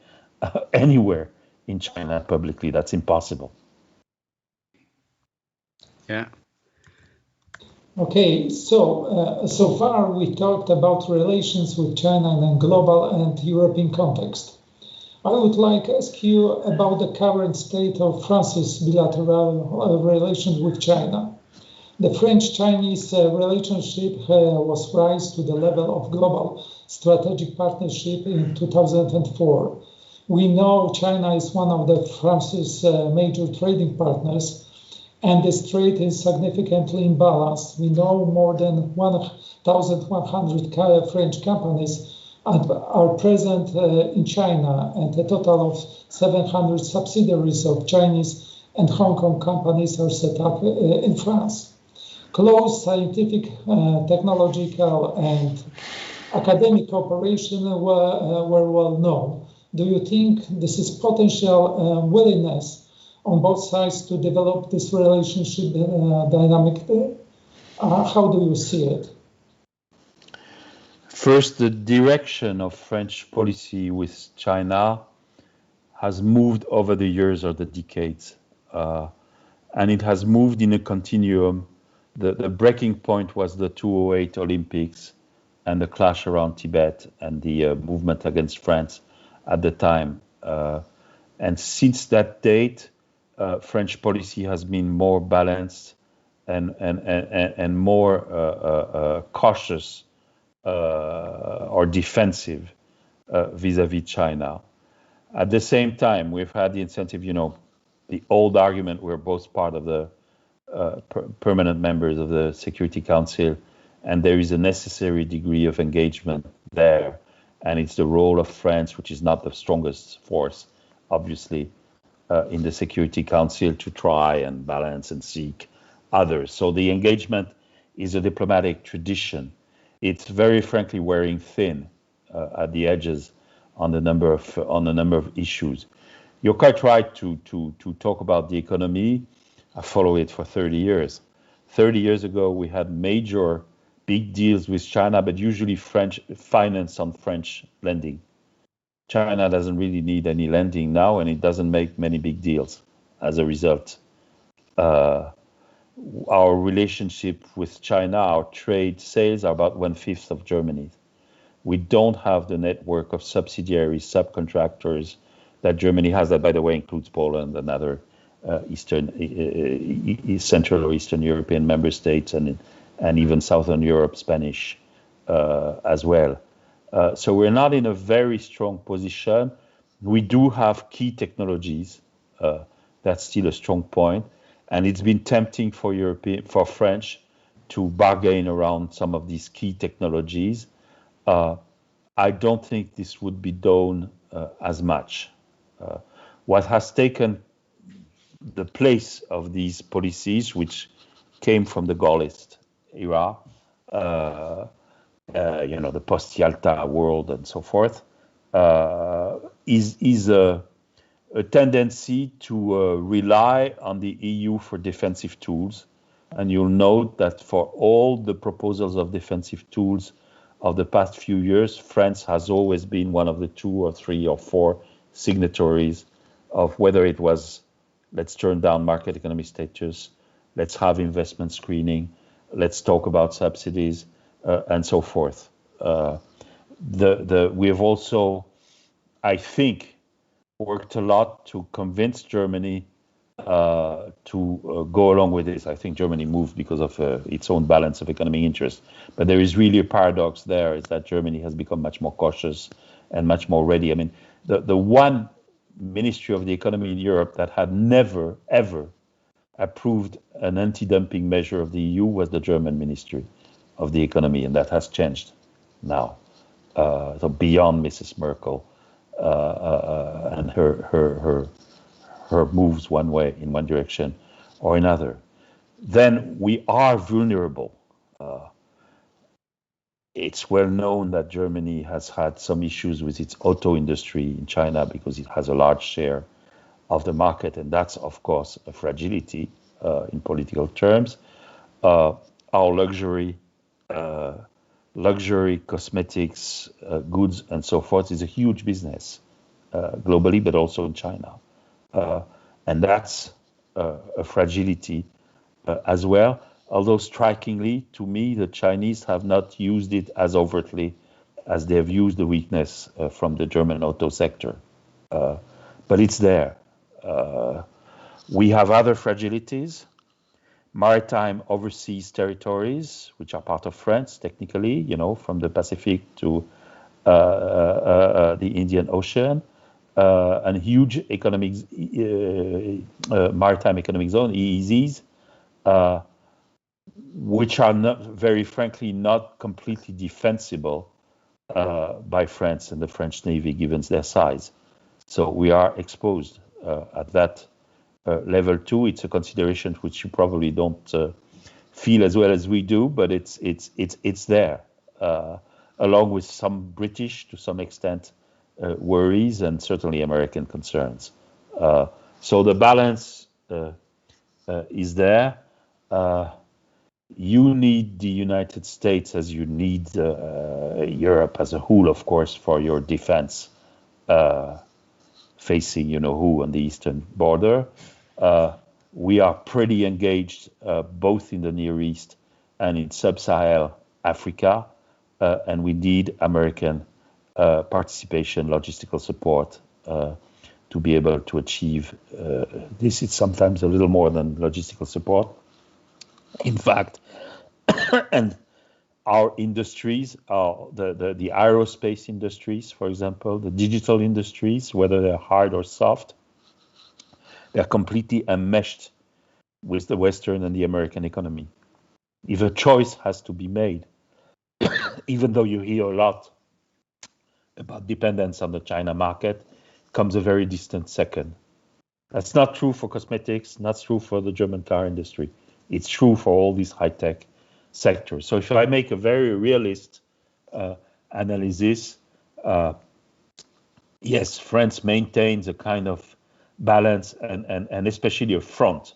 anywhere in China publicly. That's impossible. Yeah. Okay, so far we talked about relations with China in a global and European context. I would like to ask you about the current state of France's bilateral relations with China. The French-Chinese relationship was raised to the level of global strategic partnership in 2004. We know China is one of France's major trading partners, and this trade is significantly imbalanced. We know more than 1,100 French companies are present in China, and a total of 700 subsidiaries of Chinese and Hong Kong companies are set up in France. Close scientific, technological, and academic cooperation were well known. Do you think this is potential willingness on both sides to develop this relationship dynamically? How do you see it? First, the direction of French policy with China has moved over the years or the decades, and it has moved in a continuum. The breaking point was the 2008 Olympics and the clash around Tibet and the movement against France at the time. And since that date, French policy has been more balanced and more cautious or defensive vis-a-vis China. At the same time, we've had the incentive, the old argument, we're both part of the permanent members of the Security Council, and there is a necessary degree of engagement there. And it's the role of France, which is not the strongest force, obviously, in the Security Council to try and balance and seek others. So the engagement is a diplomatic tradition. It's very frankly wearing thin at the edges on the number of issues. You're quite right to talk about the economy. I follow it for 30 years. 30 years ago, we had major big deals with China, but usually French finance on French lending. China doesn't really need any lending now, and it doesn't make many big deals as a result. Our relationship with China, our trade sales are about 1/5 of Germany's. We don't have the network of subsidiaries, subcontractors that Germany has. That, by the way, includes Poland and other Central or Eastern European member states, and even Southern Europe, Spanish as well. So we're not in a very strong position. We do have key technologies. That's still a strong point. And it's been tempting for French to bargain around some of these key technologies. I don't think this would be done as much. What has taken the place of these policies, which came from the Gaullist era, the post-Yalta world and so forth, is a tendency to rely on the EU for defensive tools. And you'll note that for all the proposals of defensive tools of the past few years, France has always been one of the 2 or 3 or 4 signatories of whether it was, let's turn down market economy status, let's have investment screening, let's talk about subsidies, and so forth. We have also, I think, worked a lot to convince Germany to go along with this. I think Germany moved because of its own balance of economic interest. But there is really a paradox there, is that Germany has become much more cautious and much more ready. I mean, the one Ministry of the Economy in Europe that had never, ever approved an anti-dumping measure of the EU was the German Ministry of the Economy, and that has changed now. So beyond Mrs. Merkel and her moves one way, in one direction or another, then we are vulnerable. It's well known that Germany has had some issues with its auto industry in China because it has a large share of the market, and that's, of course, a fragility in political terms. Our luxury cosmetics, goods, and so forth is a huge business globally, but also in China. And that's a fragility as well. Although strikingly, to me, the Chinese have not used it as overtly as they have used the weakness from the German auto sector. But it's there. We have other fragilities. Maritime overseas territories, which are part of France, technically, from the Pacific to the Indian Ocean, and huge maritime economic zone, EEZs, which are not, very frankly, not completely defensible by France and the French Navy, given their size. So we are exposed at that level too. It's a consideration which you probably don't feel as well as we do, but it's there, along with some British, to some extent, worries and certainly American concerns. So the balance is there. You need the United States as you need Europe as a whole, of course, for your defense facing you know who on the eastern border. We are pretty engaged both in the Near East and in sub-Saharan Africa, and we need American participation, logistical support to be able to achieve this. Is sometimes a little more than logistical support. In fact, and our industries, the aerospace industries, for example, the digital industries, whether they're hard or soft, they're completely enmeshed with the Western and the American economy. If a choice has to be made, even though you hear a lot about dependence on the China market, comes a very distant second. That's not true for cosmetics, not true for the German car industry. It's true for all these high-tech sectors. So if I make a very realist analysis, yes, France maintains a kind of balance and especially a front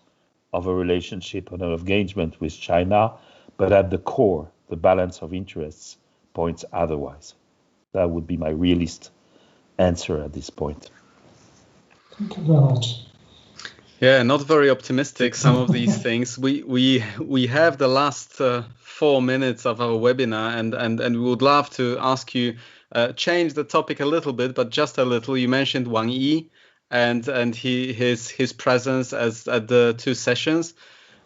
of a relationship and an engagement with China, but at the core, the balance of interests points otherwise. That would be my realist answer at this point. Thank you very much. Yeah, not very optimistic, some of these things. We have the last 4 minutes of our webinar, and we would love to ask you change the topic a little bit, but just a little. You mentioned Wang Yi and his presence at the 2 sessions.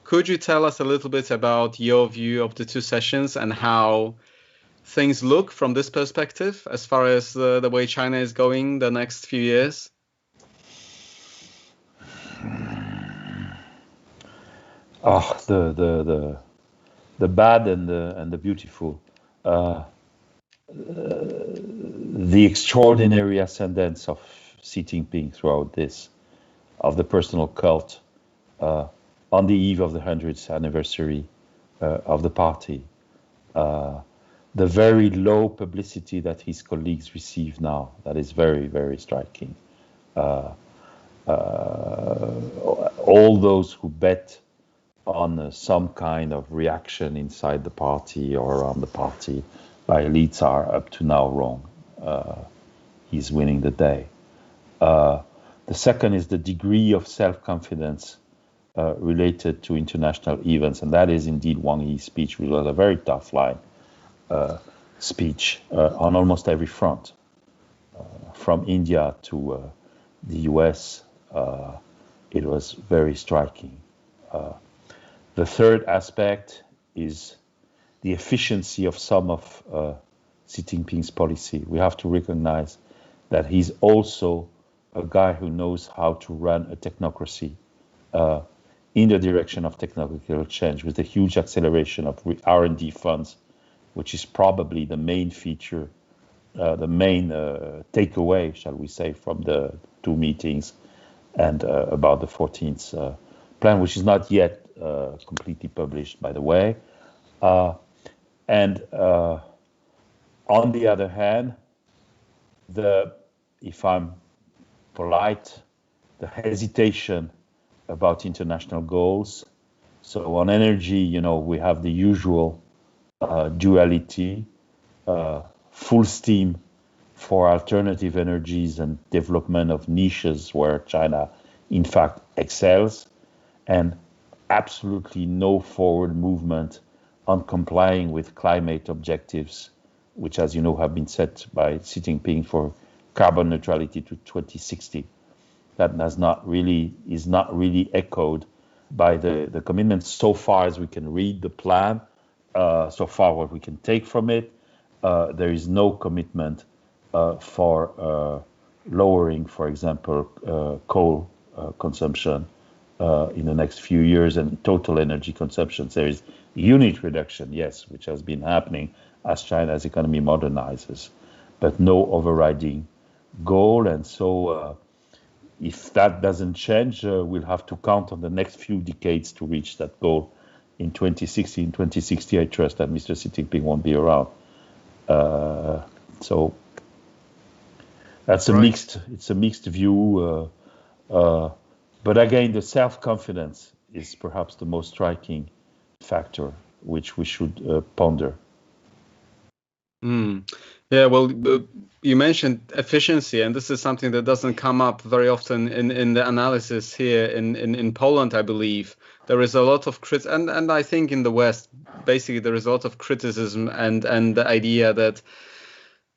Could you tell us a little bit about your view of the 2 sessions and how things look from this perspective as far as the way China is going the next few years? Oh, the bad and the beautiful. The extraordinary ascendance of Xi Jinping throughout this, of the personal cult on the eve of the 100th anniversary of the party. The very low publicity that his colleagues receive now, that is very, very striking. All those who bet on some kind of reaction inside the party or around the party by elites are up to now wrong. He's winning the day. The second is the degree of self-confidence related to international events, and that is indeed Wang Yi's speech, which was a very tough line speech on almost every front, from India to the US. It was very striking. The third aspect is the efficiency of some of Xi Jinping's policy. We have to recognize that he's also a guy who knows how to run a technocracy in the direction of technological change, with a huge acceleration of R&D funds, which is probably the main feature, the main takeaway, shall we say, from the 2 meetings and about the 14th plan, which is not yet completely published, by the way. And on the other hand, if I'm polite, the hesitation about international goals. So on energy, we have the usual duality, full steam for alternative energies and development of niches where China, in fact, excels, and absolutely no forward movement on complying with climate objectives, which, as you know, have been set by Xi Jinping for carbon neutrality to 2060. That is not really echoed by the commitments so far as we can read the plan. So far, what we can take from it, there is no commitment for lowering, for example, coal consumption in the next few years, and total energy consumption. There is unit reduction, yes, which has been happening as China's economy modernizes, but no overriding goal. And so if that doesn't change, we'll have to count on the next few decades to reach that goal. In 2060, I trust that Mr. Xi Jinping won't be around. So that's a mixed view. But again, the self-confidence is perhaps the most striking factor, which we should ponder. Yeah, well, you mentioned efficiency, and this is something that doesn't come up very often in the analysis here in Poland, I believe. There is a lot of and I think in the West, basically there is a lot of criticism and the idea that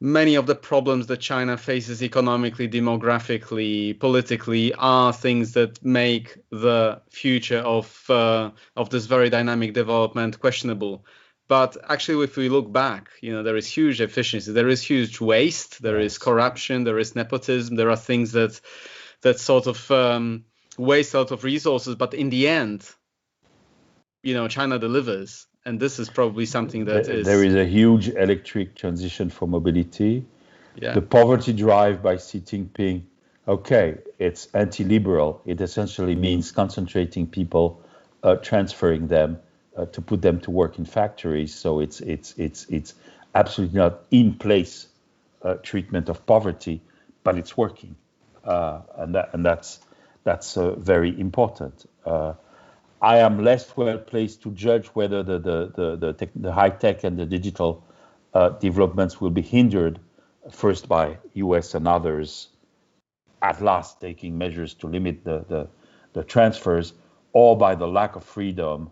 many of the problems that China faces economically, demographically, politically are things that make the future of this very dynamic development questionable. But actually, if we look back, there is huge efficiency, there is huge waste, there is corruption, there is nepotism, there are things that sort of waste a lot of resources. But in the end, China delivers. And this is probably something that there is a huge electric transition for mobility. Yeah. The poverty drive by Xi Jinping, it's anti-liberal. It essentially means concentrating people, transferring them to put them to work in factories. So it's absolutely not in place treatment of poverty, but it's working, and that's very important. I am less well placed to judge whether the high tech and the digital developments will be hindered first by US and others at last taking measures to limit the transfers, or by the lack of freedom,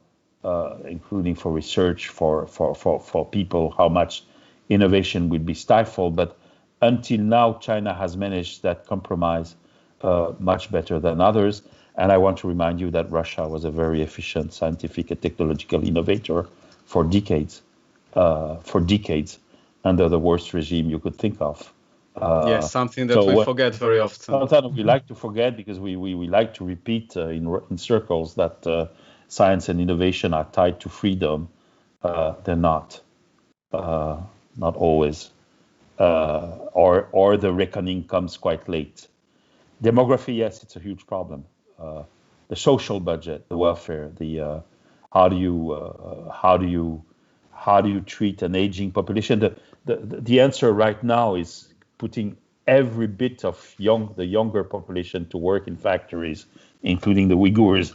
including for research, for people, how much innovation would be stifled. But until now, China has managed that compromise much better than others. And I want to remind you that Russia was a very efficient scientific and technological innovator for decades under the worst regime you could think of. Yes, something that we forget very often. Sometimes we like to forget because we like to repeat in circles that science and innovation are tied to freedom. They're not always, or the reckoning comes quite late. Demography, yes, it's a huge problem. The social budget, the welfare, how do you treat an aging population? The answer right now is putting every bit of the younger population to work in factories, including the Uyghurs,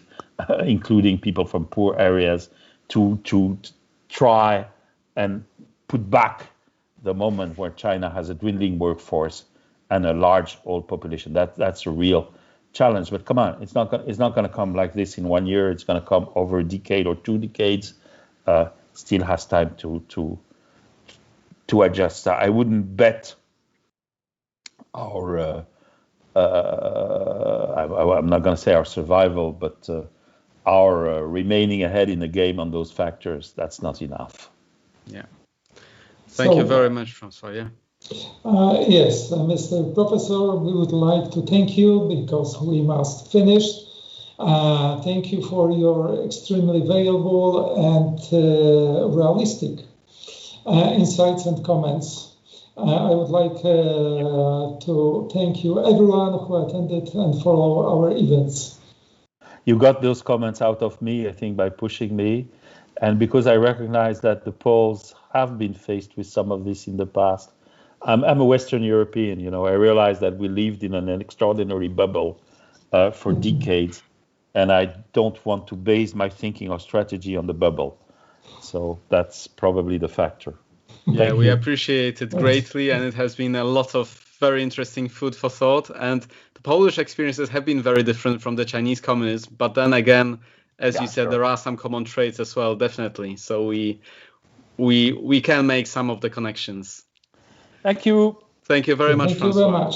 including people from poor areas, to try and put back the moment where China has a dwindling workforce and a large old population. That's a real challenge. But come on, it's not going to come like this in 1 year. It's going to come over a decade or 2 decades. Still has time to adjust. I wouldn't bet our I'm not going to say our survival, but our remaining ahead in the game on those factors. That's not enough. Yeah. Thank you very much, François. Yeah. Yes, Mr. Professor, we would like to thank you because we must finish. Thank you for your extremely valuable and realistic insights and comments. I would like to thank you, everyone who attended and follow our events. You got those comments out of me, I think, by pushing me. And because I recognize that the Poles have been faced with some of this in the past. I'm a Western European, I realize that we lived in an extraordinary bubble for decades, and I don't want to base my thinking or strategy on the bubble. So that's probably the factor. Yeah, we appreciate it greatly, and it has been a lot of very interesting food for thought. And the Polish experiences have been very different from the Chinese communism, but then again, as you said, there are some common traits as well, definitely. So we can make some of the connections. Thank you. Thank you very much, François. Thank you very much.